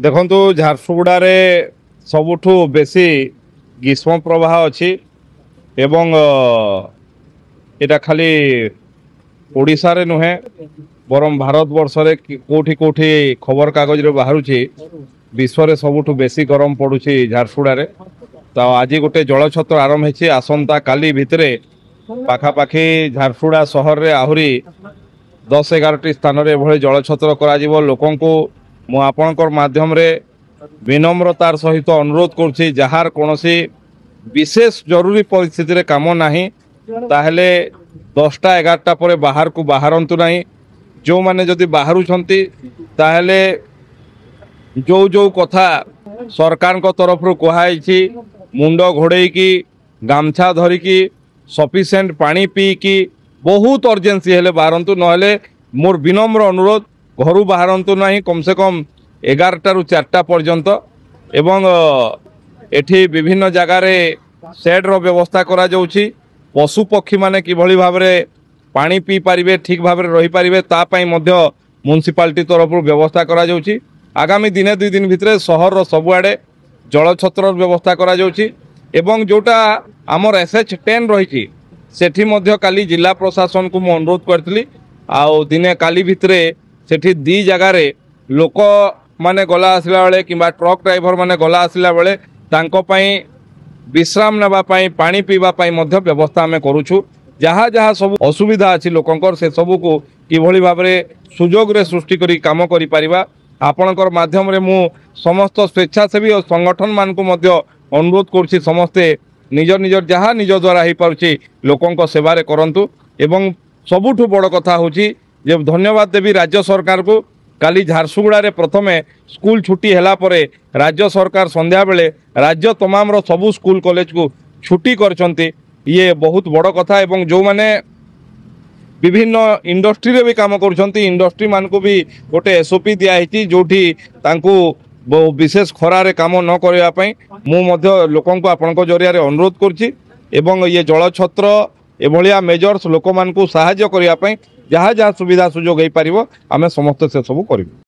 देखु झारसुगुड़ा सबुठु बेसी ग्रीष्म प्रवाह अच्छी एवं एटा खाली ओडिशा रे नुहे बरम भारत वर्ष रे कोठी कोठी खबर कागज रे बाहरुची विश्व रे सबुठु बेसी गरम पड़ुची झारसुगुड़ा रे। तो आज गोटे जलछत्र आरंभ होती आसंता काली भितरे पाखापाखि झारसुगुड़ा सहर रे आहुरी 10-11 स्थान रे एभली जलछत्र करा जिवो। लोकन को मु आपनकर माध्यम रे विनम्रतार सहित अनुरोध करुछि जहार कोनोसी विशेष जरूरी परिस्थिति रे काम नाही ताहले 10टा-11टा परे बाहर को बाहरंतु नाही। जो माने जदि बाहरुछंती ताहले जो कथा सरकार को तरफ रु कहाइछि मुंड घोड़े की गामछा धरिकी सफिशिएंट पानी पी की बहुत अर्जेंसी हेले बाहरंतु नहले मोर विनम्र अनुरोध घरू बाहरंतु नहीं कम से कम 11टा रु 4टा पर्यंत। एवं एठी विभिन्न जगार शेड रो व्यवस्था करा जाउछि पशु पक्षी माने किभली भाव रे पानी पी पारिबे ठीक भाव रे रही पारिबे ता पई मध्य म्युनिसिपालिटी तरफ रु व्यवस्था करा जाउछि। आगामी दिने 2 दिन भितरे सहर रो सबुआडे जलछत्र व्यवस्था करा जाउछि एवं जोटा आमर SH10 रही सेठी मध्य काली जिला प्रशासन को मु अनुरोध करथिली आउ दिने काली भितरे सेठी 2 जगार लोक माने गला आसला बेले किंबा ट्रक ड्राइवर माने गला आसला बेले तांको पई विश्राम नेबा पई पानी पीबा पई मध्य व्यवस्था आमे करूछु। जहाँ जहाँ सब असुविधा अछि लोकंकर से सब को किभली भाव रे सुजोग रे सृष्टि करी काम करि परिबा आपणकर माध्यम रे मु समस्त स्वेच्छासेवी और संगठन मान को मध्य अनुरोध करुछि समस्ते निज निज जहाँ निज द्वारा हो पारुछि लोकंक सेवारे करंतु। एवं सबुठु बड़ कथा होछि जे धन्यवाद देवी राज्य सरकार को काली झारसुगुड़ा रे प्रथमे स्कूल छुट्टी हैला परे राज्य सरकार संध्या बेले राज्य तमाम रो सबु स्कूल कॉलेज को छुट्टी करछंती ये बहुत बड़ कथा। एवं जो माने विभिन्न इंडस्ट्री रे भी काम करछंती इंडस्ट्री मान को भी गोटे SOP दिया हिची जोठी तांको विशेष खरारे काम न करबा पई मु मध्य लोकन को आपन को जरिया रे अनुरोध करछि। एवं ये जलछत्र एभलिया मेजर्स लोक मान को सहाय्य करबा पई जहाँ जहाँ सुविधा सुजोग हो पारिबो आमे समस्त से सब करिबो।